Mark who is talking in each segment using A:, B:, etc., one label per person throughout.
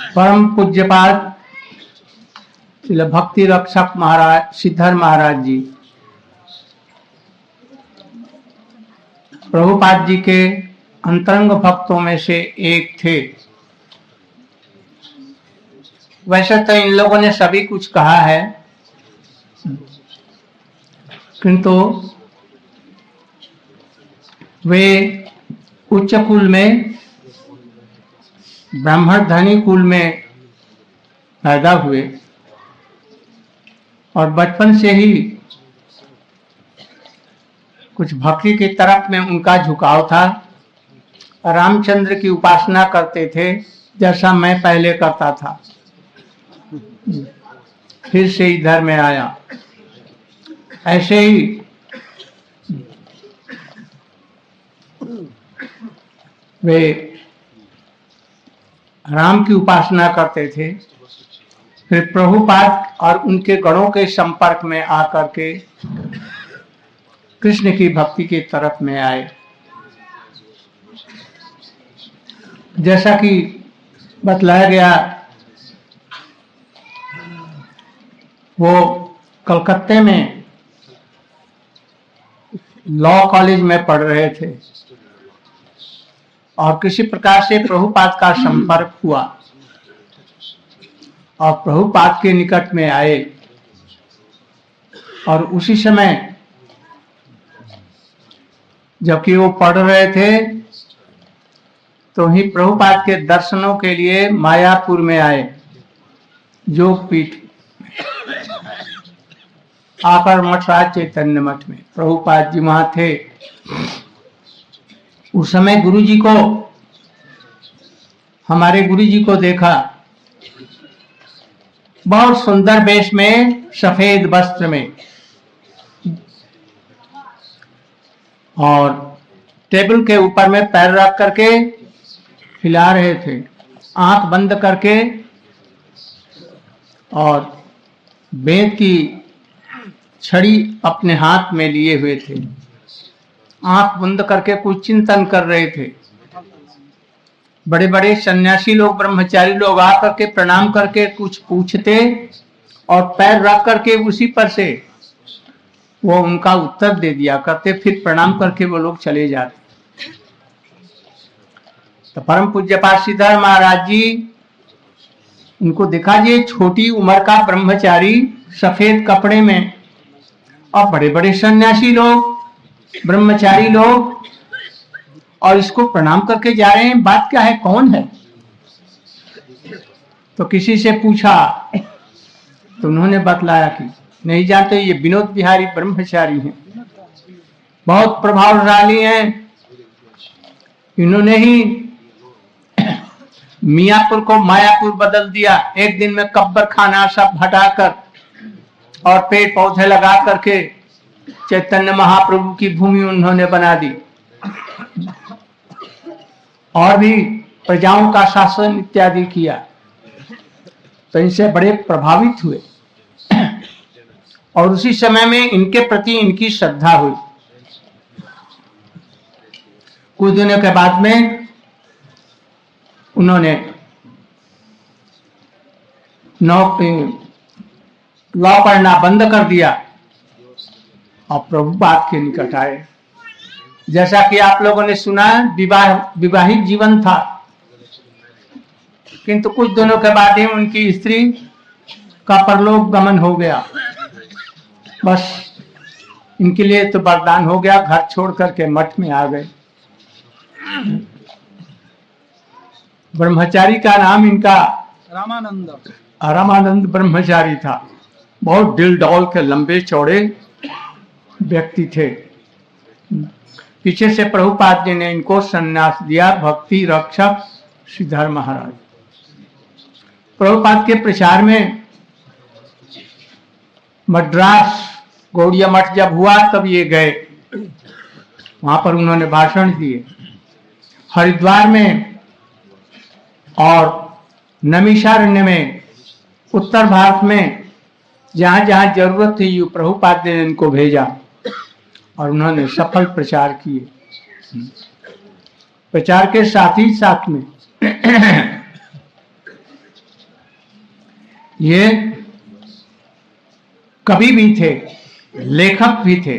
A: परम पूज्यपाद श्रील भक्ति रक्षक महाराज सिद्धर महाराज जी प्रभुपाद जी के अंतरंग भक्तों में से एक थे। वैसे तो इन लोगों ने सभी कुछ कहा है, किंतु वे उच्च कुल में ब्राह्मण धनी कुल में पैदा हुए और बचपन से ही कुछ भक्ति की तरफ में उनका झुकाव था। रामचंद्र की उपासना करते थे, जैसा मैं पहले करता था। फिर से इधर में आया। ऐसे ही वे राम की उपासना करते थे। फिर प्रभुपाद और उनके गणों के संपर्क में आकर के कृष्ण की भक्ति की तरफ में आए। जैसा कि बतलाया गया, वो कलकत्ते में लॉ कॉलेज में पढ़ रहे थे और किसी प्रकार से प्रभुपाद का संपर्क हुआ और प्रभुपाद के निकट में आए। और उसी समय जबकि वो पढ़ रहे थे तो ही प्रभुपाद के दर्शनों के लिए मायापुर में आए। जोगपीठ आकर मठराज चैतन्य मठ में प्रभुपाद जी वहां थे। उस समय गुरुजी को, हमारे गुरुजी को देखा, बहुत सुंदर वेश में, सफेद वस्त्र में, और टेबल के ऊपर में पैर रख करके हिला रहे थे, आंख बंद करके, और वेद की छड़ी अपने हाथ में लिए हुए थे। आंख बंद करके कुछ चिंतन कर रहे थे। बड़े बड़े सन्यासी लोग, ब्रह्मचारी लोग आकर के प्रणाम करके कुछ पूछते और पैर रख करके उसी पर से वो उनका उत्तर दे दिया करते। फिर प्रणाम करके वो लोग चले जाते। तो परम पूज्यपाद सिद्धर महाराज जी उनको दिखा, ये छोटी उम्र का ब्रह्मचारी सफेद कपड़े में, और बड़े बड़े सन्यासी लोग, ब्रह्मचारी लोग, और इसको प्रणाम करके जा रहे हैं। बात क्या है, कौन है? तो किसी से पूछा तो उन्होंने बतलाया कि नहीं जानते, ये विनोद बिहारी ब्रह्मचारी हैं, बहुत प्रभावशाली हैं। इन्होंने ही मियापुर को मायापुर बदल दिया। एक दिन में कब्र खाना सब हटाकर और पेड़ पौधे लगा करके चैतन्य महाप्रभु की भूमि उन्होंने बना दी, और भी प्रजाओं का शासन इत्यादि किया। तो इनसे बड़े प्रभावित हुए और उसी समय में इनके प्रति इनकी श्रद्धा हुई। कुछ दिनों के बाद में उन्होंने लॉ पढ़ना बंद कर दिया और प्रभुपाद के निकट आए। जैसा कि आप लोगों ने सुना, विवाहित जीवन था, किंतु कुछ दिनों के बाद ही उनकी स्त्री का परलोक गमन हो गया। बस इनके लिए तो वरदान हो गया, घर छोड़ करके मठ में आ गए। ब्रह्मचारी का नाम इनका रामानंद ब्रह्मचारी था। बहुत दिल डौल के लंबे चौड़े व्यक्ति थे। पीछे से प्रभुपाद जी ने इनको संन्यास दिया। भक्ति रक्षक सिद्धर महाराज प्रभुपाद के प्रचार में मद्रास गौड़िया मठ जब हुआ तब ये गए, वहां पर उन्होंने भाषण दिए। हरिद्वार में और नैमिषारण्य में, उत्तर भारत में जहां जहां जरूरत थी, प्रभुपाद ने इनको भेजा और उन्होंने सफल प्रचार किए। प्रचार के साथ ही साथ में ये कवि भी थे, लेखक भी थे,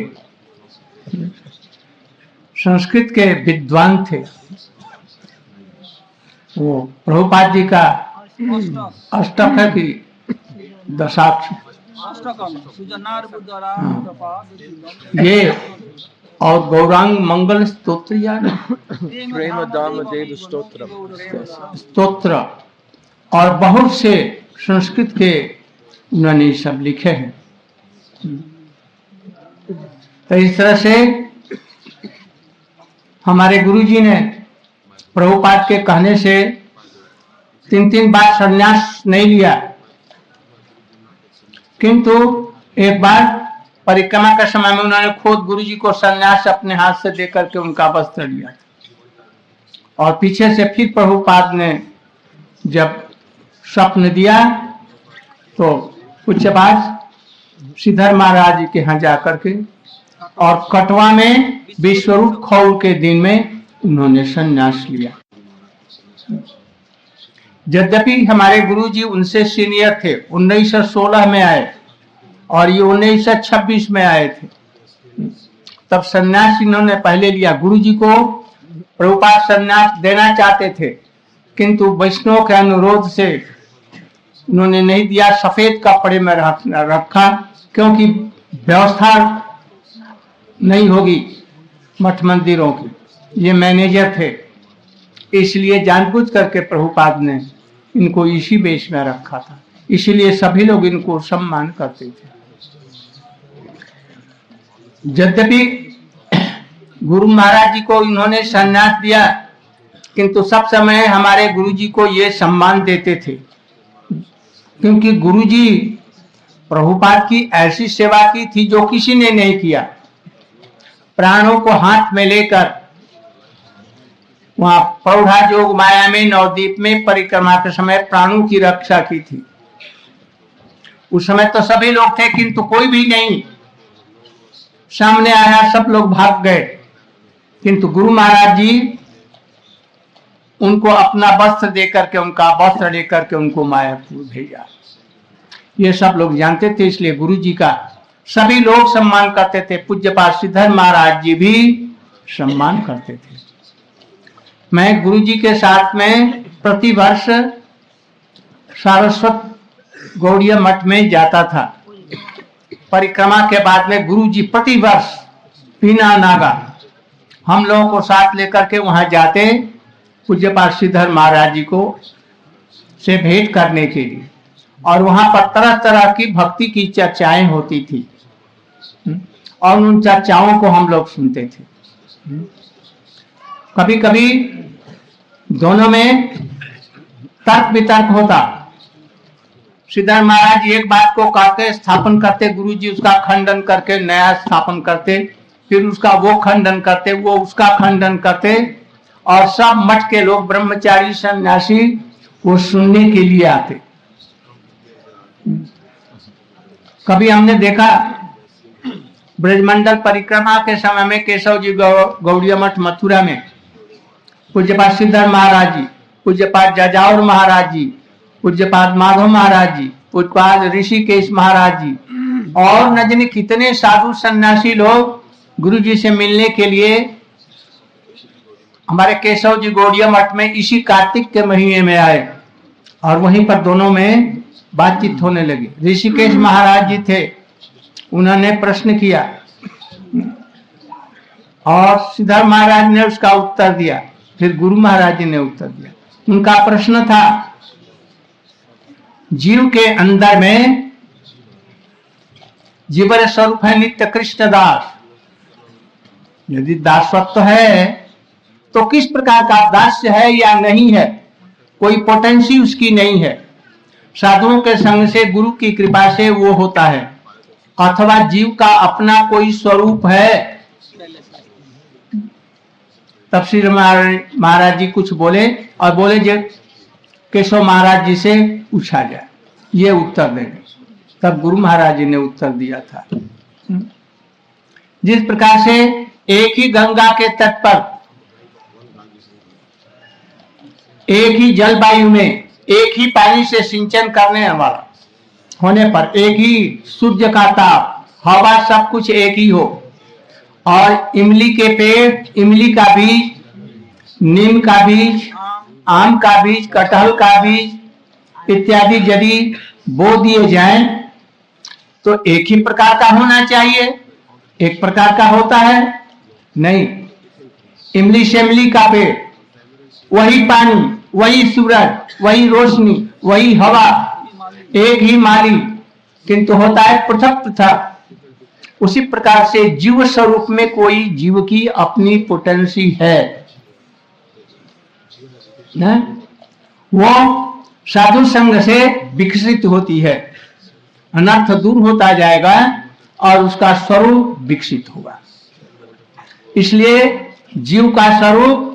A: संस्कृत के विद्वान थे। वो प्रभुपाद जी का अष्टक है कि दशाक्ष, ये और गौरांग मंगल स्तोत्र या
B: प्रेम दाम देव
A: स्तोत्र और बहुत से संस्कृत के उन्होंने सब लिखे हैं। तो इस तरह से हमारे गुरुजी ने प्रभुपाद के कहने से 3 बार संन्यास नहीं लिया, किंतु एक बार परिक्रमा के समय में उन्होंने खुद गुरुजी को संन्यास अपने हाथ से देकर के उनका वस्त्र लिया और पीछे से फिर प्रभुपाद ने जब स्वप्न दिया तो पूज्यपाद श्रीधर महाराज जी के यहाँ जाकर के और कटवा में विश्वरूप खौल के दिन में उन्होंने संन्यास लिया। यद्यपि हमारे गुरुजी उनसे सीनियर थे, 1916 में आए और ये 1926 में आए थे। तब संन्यास इन्होंने पहले लिया। गुरुजी को प्रभुपाद संन्यास देना चाहते थे, किंतु वैष्णव के अनुरोध से उन्होंने नहीं दिया। सफेद कपड़े में रखा, क्योंकि व्यवस्था नहीं होगी मठ मंदिरों की, ये मैनेजर थे, इसलिए जानबूझ करके प्रभुपाद ने इनको इसी वेश में रखा था। इसीलिए सभी लोग इनको सम्मान करते थे। यद्यपि गुरु महाराज जी को इन्होंने संन्यास दिया, किंतु सब समय हमारे गुरुजी को ये सम्मान देते थे, क्योंकि गुरुजी प्रभुपाद की ऐसी सेवा की थी जो किसी ने नहीं किया। प्राणों को हाथ में लेकर वहां पौधा जोग माया में नवद्वीप में परिक्रमा के समय प्राणों की रक्षा की थी। उस समय तो सभी लोग थे, किंतु कोई भी नहीं सामने आया, सब लोग भाग गए, किंतु गुरु महाराज जी उनको अपना वस्त्र देकर के, उनका वस्त्र लेकर के उनको मायापुर भेजा। ये सब लोग जानते थे, इसलिए गुरु जी का सभी लोग सम्मान करते थे। पूज्यपाद श्रीधर महाराज जी भी सम्मान करते थे। मैं गुरु जी के साथ में प्रति वर्ष सारस्वत गौड़ीय मठ में जाता था। परिक्रमा के बाद में गुरु जी प्रति वर्ष बिना नागा हम लोगों को साथ लेकर के वहां जाते, पूज्यपाद श्रीधर महाराज जी को से भेंट करने के लिए, और वहां पर तरह तरह की भक्ति की चर्चाएं होती थी और उन चर्चाओं को हम लोग सुनते थे। कभी कभी दोनों में तर्क वितर्क होता। श्रीधर महाराज एक बात को कहते स्थापन करते, गुरुजी उसका खंडन करके नया स्थापन करते, फिर उसका वो खंडन करते, वो उसका खंडन करते, और सब मठ के लोग ब्रह्मचारी सन्यासी वो सुनने के लिए आते। कभी हमने देखा ब्रजमंडल परिक्रमा के समय में केशव जी गौड़ीय मठ मथुरा में पूज्यपाद श्रीधर महाराज जी, पूज्यपाद जाजावर महाराज जी, पूज्यपाद माधव महाराज जी, पूज्यपाद ऋषिकेश महाराज जी और न जाने कितने साधु सन्यासी लोग गुरु जी से मिलने के लिए हमारे केशव जी गौड़ीय मठ में इसी कार्तिक के महीने में आए, और वहीं पर दोनों में बातचीत होने लगी। ऋषिकेश महाराज जी थे, उन्होंने प्रश्न किया और श्रीधर महाराज ने उसका उत्तर दिया, फिर गुरु महाराज जी ने उत्तर दिया। उनका प्रश्न था, जीव के अंदर में जीवर स्वरूप है नित्य कृष्ण दास, यदि दासत्व है तो किस प्रकार का दास्य है या नहीं है, कोई पोटेंसी उसकी नहीं है। साधुओं के संग से गुरु की कृपा से वो होता है, अथवा जीव का अपना कोई स्वरूप है। तब श्री महाराज जी कुछ बोले और बोले जो केशव महाराज जी से पूछा जाए, ये उत्तर देंगे। तब गुरु महाराज जी ने उत्तर दिया था, जिस प्रकार से एक ही गंगा के तट पर एक ही जलवायु में एक ही पानी से सिंचन करने वाला होने पर, एक ही सूर्य का ताप, हवा, सब कुछ एक ही हो, और इमली के पेड़, इमली का बीज, नीम का बीज, आम का बीज, कटहल का बीज इत्यादि यदि बो दिए जाएं तो एक ही प्रकार का होना चाहिए। एक प्रकार का होता है नहीं। इमली शिमली का पेड़, वही पानी, वही सूरज, वही रोशनी, वही हवा, एक ही माली, किंतु होता है पृथक पृथक। उसी प्रकार से जीव स्वरूप में कोई जीव की अपनी पोटेंसी है ना? वो साधु संग से विकसित होती है, अनर्थ दूर होता जाएगा और उसका स्वरूप विकसित होगा। इसलिए जीव का स्वरूप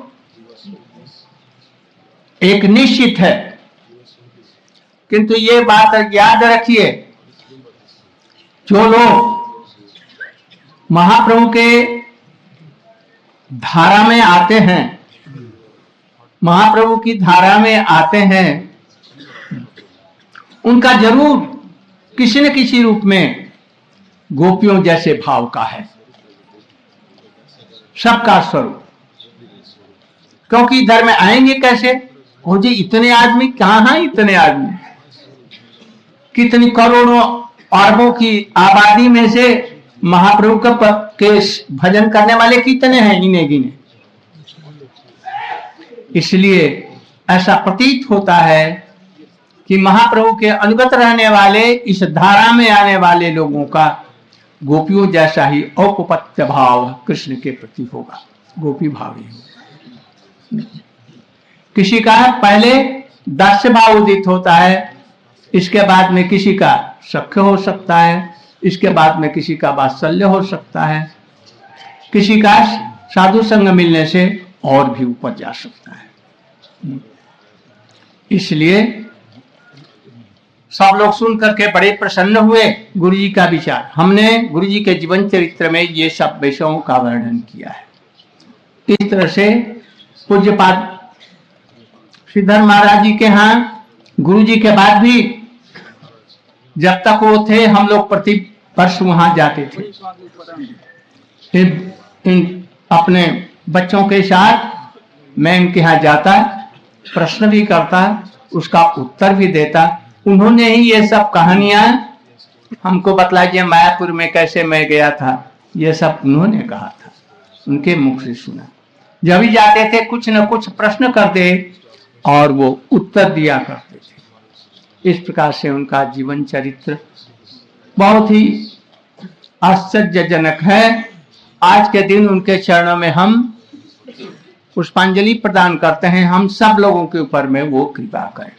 A: एक निश्चित है, किंतु ये बात याद रखिए, जो लोग महाप्रभु के धारा में आते हैं, महाप्रभु की धारा में आते हैं, उनका जरूर किसी न किसी रूप में गोपियों जैसे भाव का है सबका स्वरूप। क्योंकि इधर में आएंगे कैसे? हो जी इतने आदमी, कहां इतने आदमी, कितनी करोड़ों अरबों की आबादी में से महाप्रभु के भजन करने वाले कितने हैं, इन्हें गिने। इसलिए ऐसा प्रतीत होता है कि महाप्रभु के अनुगत रहने वाले, इस धारा में आने वाले लोगों का गोपियों जैसा ही औपपत्य भाव कृष्ण के प्रति होगा, गोपी भाव ही होगा। किसी का पहले दास्य भाव उदित होता है, इसके बाद में किसी का सख्य हो सकता है, इसके बाद में किसी का वात्सल्य हो सकता है, किसी का साधु संग मिलने से और भी ऊपर जा सकता है। इसलिए सब लोग सुन करके बड़े प्रसन्न हुए गुरु जी का विचार। हमने गुरु जी के जीवन चरित्र में ये सब विषयों का वर्णन किया है। इस तरह से पूज्यपाद श्रीधर महाराज जी के यहाँ गुरु जी के बाद भी जब तक वो थे, हम लोग प्रति वर्ष वहां जाते थे। अपने बच्चों के साथ मैं इनके यहाँ जाता, प्रश्न भी करता, उसका उत्तर भी देता। उन्होंने ही ये सब कहानियां हमको बतलाई, मायापुर में कैसे मैं गया था, ये सब उन्होंने कहा था, उनके मुख से सुना। जब भी जाते थे कुछ न कुछ प्रश्न करते और वो उत्तर दिया करते थे। इस प्रकार से उनका जीवन चरित्र बहुत ही आश्चर्यजनक है। आज के दिन उनके चरणों में हम पुष्पांजलि प्रदान करते हैं। हम सब लोगों के ऊपर में वो कृपा करें।